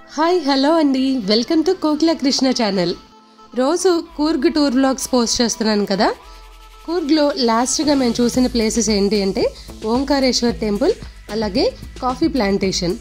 Hi hello అండి, welcome to Kokila Krishna channel. రోజు Coorg tour vlogs post చేస్తున్నాను కదా. కూర్గ్లో లాస్ట్గా మేము చూసిన ప్లేసెస్ ఏంటి అంటే ఓంకారేశ్వర్ టెంపుల్, అలాగే కాఫీ ప్లాంటేషన్.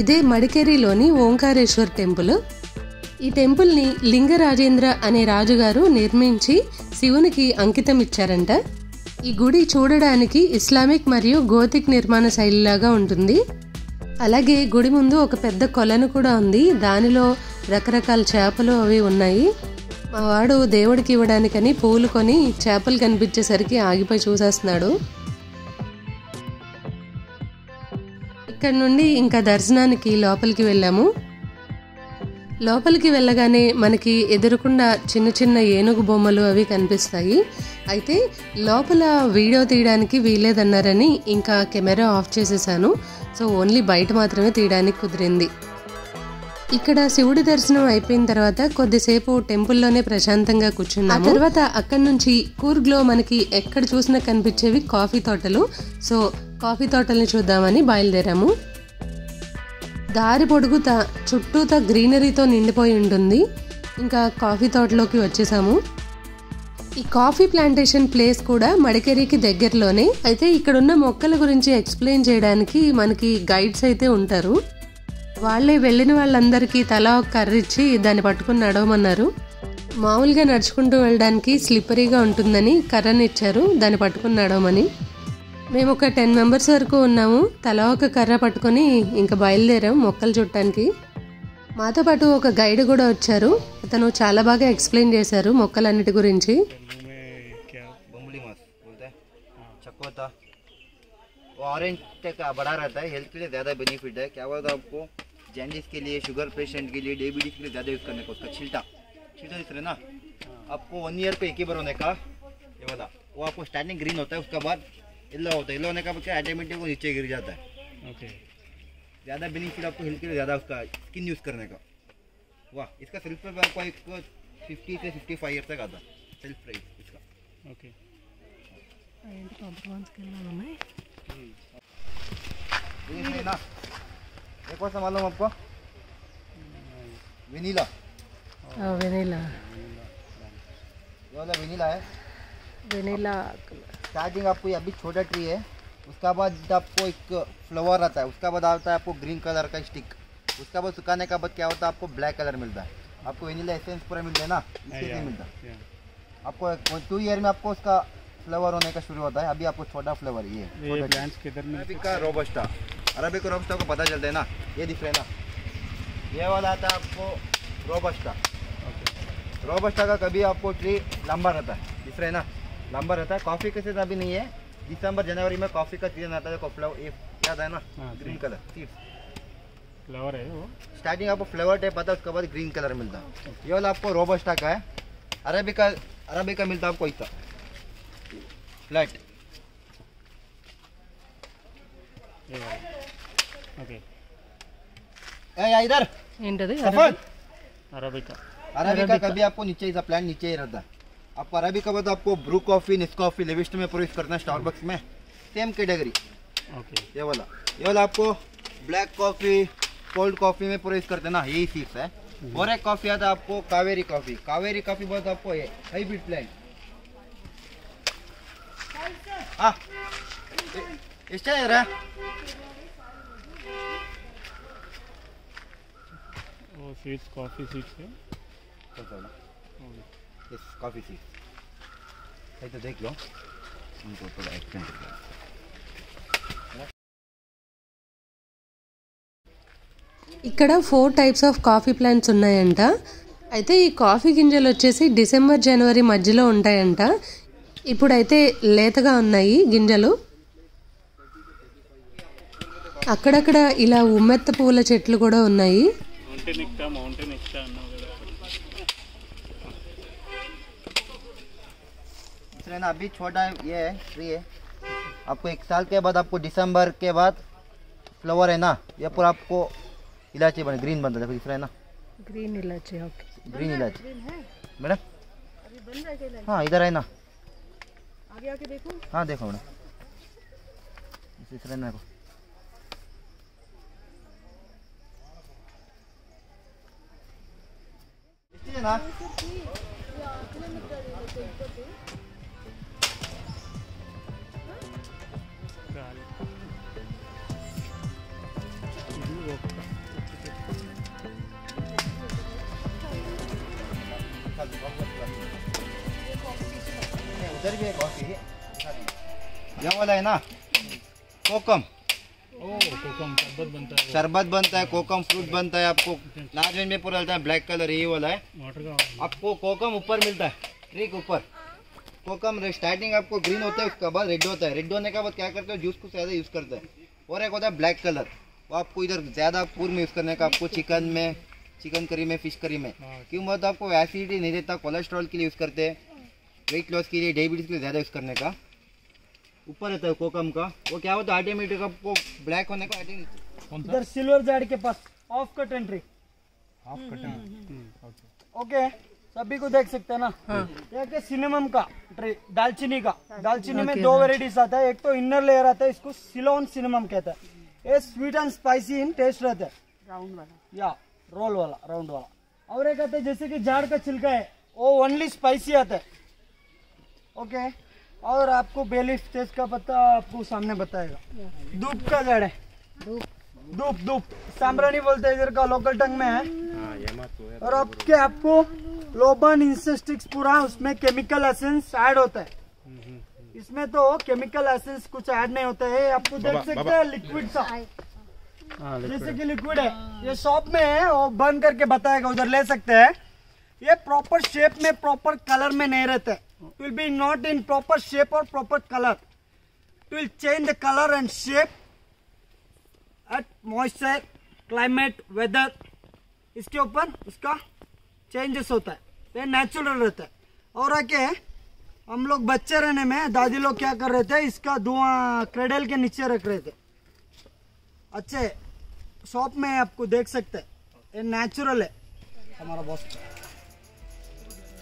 ఇదే మడికేరిలోని ఓంకారేశ్వర్ టెంపుల్. ఈ టెంపుల్ని లింగరాజేంద్ర అనే రాజుగారు నిర్మించి శివునికి అంకితం ఇచ్చారంట. ఈ గుడి చూడడానికి ఇస్లామిక్ మరియు గోతిక్ నిర్మాణ శైలిలాగా ఉంటుంది. అలాగే గుడి ముందు ఒక పెద్ద కొలను కూడా ఉంది. దానిలో రకరకాల చేపలు అవి ఉన్నాయి. మా వాడు దేవుడికి ఇవ్వడానికని పూలు కొని చేపలు కనిపించేసరికి ఆగిపోయి చూసేస్తున్నాడు. ఇక్కడ నుండి ఇంకా దర్శనానికి లోపలికి వెళ్ళాము. లోపలికి వెళ్ళగానే మనకి ఎదురుకుండా చిన్న చిన్న ఏనుగు బొమ్మలు అవి కనిపిస్తాయి. అయితే లోపల వీడియో తీయడానికి వీలేదన్నారని ఇంకా కెమెరా ఆఫ్ చేసేసాను. సో ఓన్లీ బయట మాత్రమే తీయడానికి కుదిరింది. ఇక్కడ శివుడి దర్శనం అయిపోయిన తర్వాత కొద్దిసేపు టెంపుల్లోనే ప్రశాంతంగా కూర్చున్నాము. ఆ తర్వాత అక్కడి నుంచి కూర్గ్లో మనకి ఎక్కడ చూసినా కనిపించేవి కాఫీ తోటలు. సో కాఫీ తోటల్ని చూద్దామని బయలుదేరాము. దారి పొడుగుతా చుట్టూతా గ్రీనరీతో నిండిపోయి ఉంటుంది. ఇంకా కాఫీ తోటలోకి వచ్చేసాము. ఈ కాఫీ ప్లాంటేషన్ ప్లేస్ కూడా మడికేరికి దగ్గరలోనే. అయితే ఇక్కడున్న మొక్కల గురించి ఎక్స్ప్లెయిన్ చేయడానికి మనకి గైడ్స్ అయితే ఉంటారు. వాళ్ళే వెళ్ళిన వాళ్ళందరికీ తలా ఒక కర్ర ఇచ్చి దాన్ని పట్టుకుని నడవమన్నారు. మామూలుగా నడుచుకుంటూ వెళ్ళడానికి స్లిప్పరీగా ఉంటుందని కర్రని ఇచ్చారు, దాన్ని పట్టుకుని నడవమని. మేము ఒక 10 మెంబర్స్ వరకు ఉన్నాము. తలా ఒక కర్ర పట్టుకొని ఇంకా బయలుదేరాం మొక్కలు చుట్టానికి. మాతో పాటు ఒక గైడ్ కూడా వచ్చారు. అతను చాలా బాగా ఎక్స్ప్లెయిన్ చేశారు మొక్కలన్నిటి గురించి. ऑरेंज का बड़ा रहता है, हेल्थ के लिए ज़्यादा बेनिफिट है. क्या बोलता है आपको, जैंडिस के लिए, शुगर पेशेंट के लिए, डायबिटीज के लिए ज़्यादा यूज़ करने का. उसका छिलटा दिख रहा है ना आपको. 1 ईयर पे एक ही बार होने का ये वाला. वो आपको स्टार्टिंग ग्रीन होता है, उसका बाद येलो होता है. येलो होने का क्या ऑटोमेटिक वो नीचे गिर जाता है. ओके, ज़्यादा बेनिफिट आपको हेल्थ के लिए ज़्यादा उसका स्किन यूज़ करने का. वाह, इसका सेल्फ प्राइस आपको एक 50 से 55 ईयर तक आता है सेल्फ प्राइस इसका. ओके, ना एक और मालूम आपको, वेनिला. వెనీలా ये वाला वेनिला है. వెనీలా स्टार्टिंग आपको ये अभी छोटा ट्री है, उसका बाद आपको एक फ्लावर आता है, उसका बाद आता है आपको ग्रीन कलर का स्टिक, उसका बाद सुखाने का बाद क्या होता है आपको ब्लैक कलर मिलता है. आपको वेनिला एसेंस पूरा मिलता है ना, इससे नहीं मिलता आपको. 2 ईयर में आपको उसका फ्लावर होने का शुरू होता है. अभी आपको छोटा फ्लावर ये प्लांट्स किधर में अरबिका रोबस्टा. अरबिका रोबस्टा को पता चलता है ना, ये दिख रहा है ना, ये वाला आता है आपको रोबस्टा. रोबस्टा का कभी आपको ट्री लंबा रहता है, दिख रहा है ना, लंबा रहता है. कॉफ़ी के सीजन अभी नहीं है, दिसंबर जनवरी में कॉफ़ी का सीजन आता है. फ्लावर ये याद है ना, ग्रीन कलर सीड्स फ्लावर है वो. स्टार्टिंग आपको फ्लेवर टाइप आता है, उसके बाद ग्रीन कलर मिलता है. ये वाला आपको रोबस्टा का है. अरबिका मिलता है आपको इसका फ्लैट. ओके, इधर अरबिका कभी आपको नीचे इसका प्लांट नीचे ही रहता है. आपको अरबिका बाद आपको ब्रू कॉफ़ी, नेस्कॉफ़ी, लेविस्ट में प्रोड्यूस करना है, स्टारबक्स में सेम कैटेगरी. ओके, ये वाला आपको ब्लैक कॉफ़ी, कोल्ड कॉफ़ी में प्रोड्यूस करते हैं ना, यही सीड्स है. और एक कॉफ़ी आता है आपको कावेरी कॉफ़ी. कावेरी कॉफ़ी बहुत आपको ये हाइब्रिड प्लांट. हाँ, इस रहा वो सीड्स कॉफ़ी सीड्स है. इस कॉफ़ी सीड्स है तो देख लो, उनको थोड़ा एक्सप्लेन कर. ఇక్కడ 4 టైప్స్ ఆఫ్ కాఫీ ప్లాంట్స్ ఉన్నాయంట. అయితే ఈ కాఫీ గింజలు వచ్చేసి డిసెంబర్ జనవరి మధ్యలో ఉంటాయంట. ఇప్పుడైతే లేతగా ఉన్నాయి గింజలు. అక్కడక్కడ ఇలా ఉమ్మెత్త పూల చెట్లు కూడా ఉన్నాయి. ना अभी छोटा ये है ट्री है. आपको 1 साल के बाद आपको दिसंबर के बाद फ्लावर है ना, ये पूरा आपको इलायची बन ग्रीन बनता है. दिख रहा है ना, ग्रीन इलायची. ओके, ग्रीन इलायची मैडम. हाँ इधर है ना, आगे आके देखो। हाँ देखो मैडम, इस रहने को है ना। उधर भी है कॉफी, ये वाला है ना कोकम, कोकम शरबत बनता है, शरबत बनता है, कोकम फ्रूट बनता है, आपको लार्ज में पूरा मिलता है, ब्लैक कलर ये वाला है। वाटर का आपको कोकम ऊपर मिलता है, ट्री के ऊपर कोकम स्टार्टिंग आपको ग्रीन होता है, उसके बाद रेड होता है, रेड होने के बाद क्या करते हो जूस को ज़्यादा यूज़ करते हैं। और एक होता है ब्लैक कलर, वो आपको इधर ज़्यादा पूर में यूज़ करने का, आपको चिकन में, चिकन करी में, फिश करी में, क्यों मतलब आपको एसिडिटी नहीं देता, कोलेस्ट्रॉल के लिए यूज़ करते हैं, वेट लॉस के लिए, डायबिटीज़ के लिए ज़्यादा यूज़ करने का। ऊपर रहता है कोकम का, वो क्या होता है ऑटोमेटिक आपको ब्लैक होने का इधर सिल्वर जाड़ के पास off cut entry, half cutting. Okay सभी को देख सकते हैं ना। ये क्या सिनेमम का ट्री, दालचीनी का, दालचीनी में दो वेराइटीज आता है, एक तो इनर लेयर आता है, इसको सिलोन सिनेमम कहता है। ये sweet and spicy in taste रहता है, राउंड वाला या रोल वाला, राउंड वाला। और एक आता है जैसे कि झाड़ का छिलका है, वो ओनली स्पाइसी आता है। ओके, और आपको बेलीफ तेज का पत्ता आपको सामने बताएगा। धूप का जड़ है, धूप धूप सांब्रानी बोलते हैं इधर का, लोकल टंग में है। और आपको लोबन इंसेस्टिक्स पूरा, उसमें केमिकल एसेंस ऐड होता है। इसमें तो केमिकल एसेंस कुछ ऐड नहीं होता है, आपको देख सकते हैं लिक्विड सा, जैसे कि लिक्विड है। ये शॉप में है, वो बंद करके बताएगा, उधर ले सकते हैं। ये प्रॉपर शेप में, प्रॉपर कलर में नहीं रहता है। It will be not in proper shape or proper color. It will change the color and shape at moisture, climate, weather. इसके ऊपर उसका चेंजेस होता है, ये नेचुरल रहता है। और आके हम लोग बच्चे रहने में दादी लोग क्या कर रहे थे, इसका धुआं क्रेडल के नीचे रख रहे थे। अच्छे शॉप में आपको देख सकते हैं, ये नेचुरल है हमारा बॉस।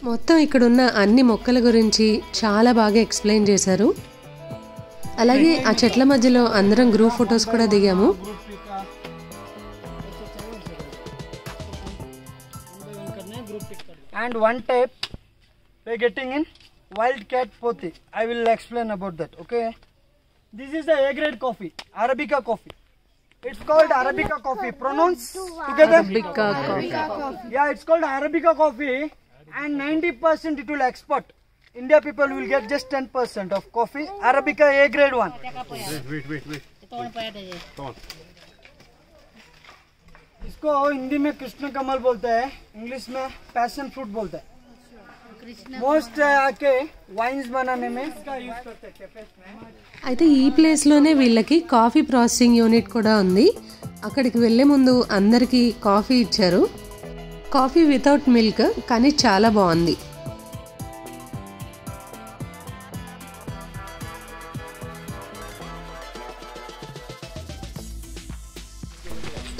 మొత్తం ఇక్కడున్న అన్ని మొక్కల గురించి చాలా బాగా ఎక్స్ప్లెయిన్ చేశారు. అలాగే ఆ చెట్ల మధ్యలో అందరం గ్రూప్ ఫొటోస్ కూడా దిగాము. And one type we're getting in wildcat poti. I will explain about that. Okay, this is the A grade coffee, Arabica coffee. It's called Arabica coffee. Pronounce together. Arabica coffee. Yeah, it's called Arabica coffee. And 90% it will export. India people will get just 10% of coffee. Arabica A grade one. इसको हिंदी में कृष्ण कमल बोलते हैं, English में passion fruit बोलते हैं। Most आके wines बनाने में इसका यूज करते हैं कैफेस में। అయితే ఈ ప్లేస్లోనే వీళ్ళకి కాఫీ ప్రాసెసింగ్ యూనిట్ కూడా ఉంది. అక్కడికి వెళ్ళే ముందు అందరికీ కాఫీ ఇచ్చారు. కాఫీ వితౌట్ మిల్క్, కానీ చాలా బాగుంది.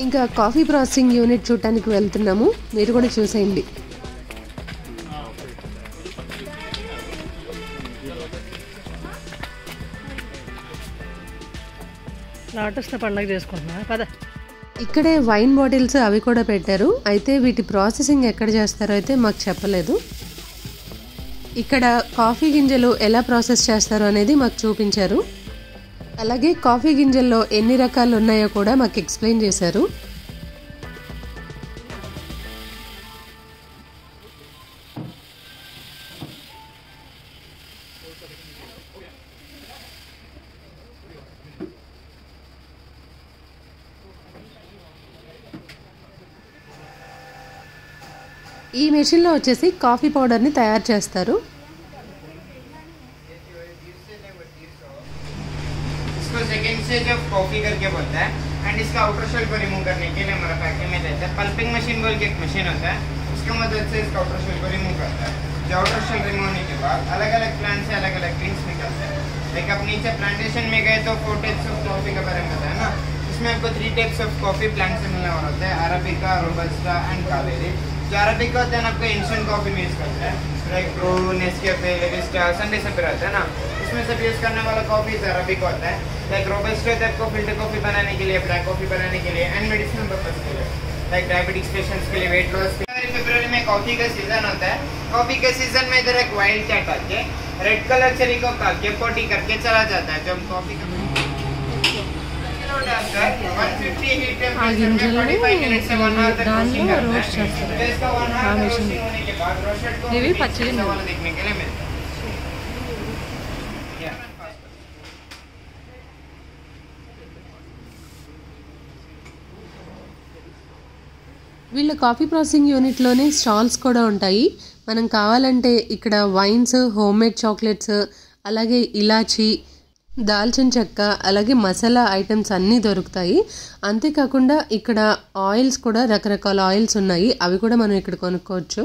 ఇంకా కాఫీ ప్రాసెసింగ్ యూనిట్ చూడటానికి వెళ్తున్నాము, మీరు కూడా చూసేయండి. లాటస్ పండుగ చేసుకుంటున్నా పద. ఇక్కడే వైన్ బాటిల్స్ అవి కూడా పెట్టారు. అయితే వీటి ప్రాసెసింగ్ ఎక్కడ చేస్తారో అయితే మాకు చెప్పలేదు. ఇక్కడ కాఫీ గింజలు ఎలా ప్రాసెస్ చేస్తారో అనేది మాకు చూపించారు. అలాగే కాఫీ గింజల్లో ఎన్ని రకాలు ఉన్నాయో కూడా మాకు ఎక్స్ప్లెయిన్ చేశారు. ఈ మెషిన్లో వచ్చేసి కాఫీ పౌడర్ని తయారు చేస్తారు. इसको सेकंड स्टेज ऑफ कॉफी करके बोलता है। एंड इसका आउटर शेल को रिमूव करने के लिए हमारा फैक्ट्री में रहता है पल्पिंग मशीन बोल के एक मशीन होता है, उसकी मदद से इसका आउटर शेल को रिमूव करता है। जो आउटर शेल रिमूव होने के बाद अलग अलग प्लांट से अलग अलग ड्रिंक्स निकलते हैं। लाइक आप नीचे प्लांटेशन में गए तो 4 टाइप्स ऑफ कॉफी के बारे में बताया ना, इसमें आपको 3 टाइप्स ऑफ कॉफी प्लांट से मिलने वाला होता है, अरेबिका, रोबस्टा एंड कावेरी। जो अरबिक होता है ना आपको इंस्टेंट कॉफी में यूज करते हैं, लाइक ब्रू, नेस्कैफे, लेविस्टा, संडे सब रहता है ना, इसमें सब यूज करने वाला कॉफी अरबिक होता है। लाइक रोबस्टा होता है आपको फिल्टर कॉफी बनाने के लिए, ब्लैक कॉफी बनाने के लिए एंड मेडिसिनल पर्पज के लिए, लाइक डायबिटिक्स पेशेंट्स के लिए, वेट लॉस। फरवरी में कॉफी का सीजन होता है। कॉफी के सीजन में इधर एक वाइल्ड कैट आके रेड कलर चेरी को काट के पोटी करके चला जाता है। जब कॉफी का 150 हीट टेंपरेचर में 45 मिनट से 1 आवर तक रोस्टिंग करते हैं। तो इसका 1 आवर रोस्टिंग होने के बाद रोस्टेड को ये भी पचड़ी में वाला देखने के लिए मिलता है। వీళ్ళ కాఫీ ప్రాసెసింగ్ యూనిట్లోనే స్టాల్స్ కూడా ఉంటాయి. మనం కావాలంటే ఇక్కడ వైన్స్, హోమ్మేడ్ చాక్లెట్స్, అలాగే ఇలాచీ, దాల్చిన చెక్క, అలాగే మసాలా ఐటమ్స్ అన్నీ దొరుకుతాయి. అంతేకాకుండా ఇక్కడ ఆయిల్స్ కూడా రకరకాల ఆయిల్స్ ఉన్నాయి, అవి కూడా మనం ఇక్కడ కొనుక్కోవచ్చు.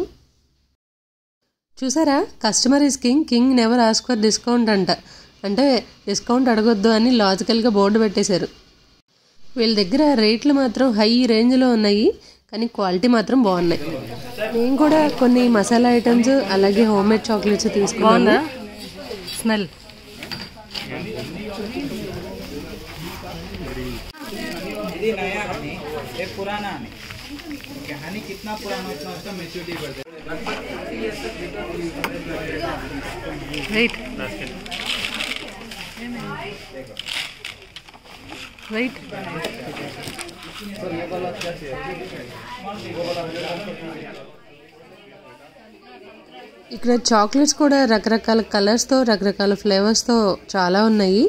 చూసారా, customer is king, king never ask for discount అంట. అంటే డిస్కౌంట్ అడగొద్దు అని లాజికల్గా బోర్డు పెట్టేశారు. వీళ్ళ దగ్గర రేట్లు మాత్రం హై రేంజ్లో ఉన్నాయి, కానీ క్వాలిటీ మాత్రం బాగున్నాయి. నేను కూడా కొన్ని మసాలా ఐటమ్స్ అలాగే హోమ్మేడ్ చాక్లెట్స్ తీసుకున్నాను. స్మెల్ ఇది నయా హనీ, ये पुराना हनी। हनी कितना पुराना उतना उसका मैच्योरिटी बढ़ता है। వెయిట్ వెయిట్ ఇక్కడ చాక్లెట్స్ కూడా రకరకాల కలర్స్తో, రకరకాల ఫ్లేవర్స్తో చాలా ఉన్నాయి.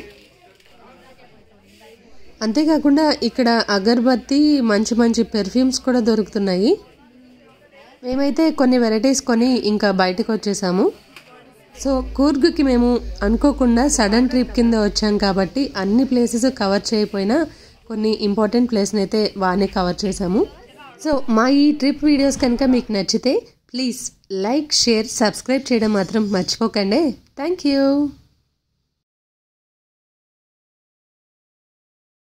అంతేకాకుండా ఇక్కడ అగర్బత్తి, మంచి మంచి పెర్ఫ్యూమ్స్ కూడా దొరుకుతున్నాయి. మేమైతే కొన్ని వెరైటీస్ కొని ఇంకా బయటకు వచ్చేసాము. సో కూర్గ్కి మేము అనుకోకుండా సడన్ ట్రిప్ కింద వచ్చాం కాబట్టి అన్ని ప్లేసెస్ కవర్ చేయకపోయినా కొన్ని ఇంపార్టెంట్ ప్లేస్ని అయితే బాగానే కవర్ చేసాము. సో మా ఈ ట్రిప్ వీడియోస్ కనుక మీకు నచ్చితే ప్లీజ్ లైక్, షేర్, సబ్స్క్రైబ్ చేయడం మాత్రం మర్చిపోకండి. Thank you.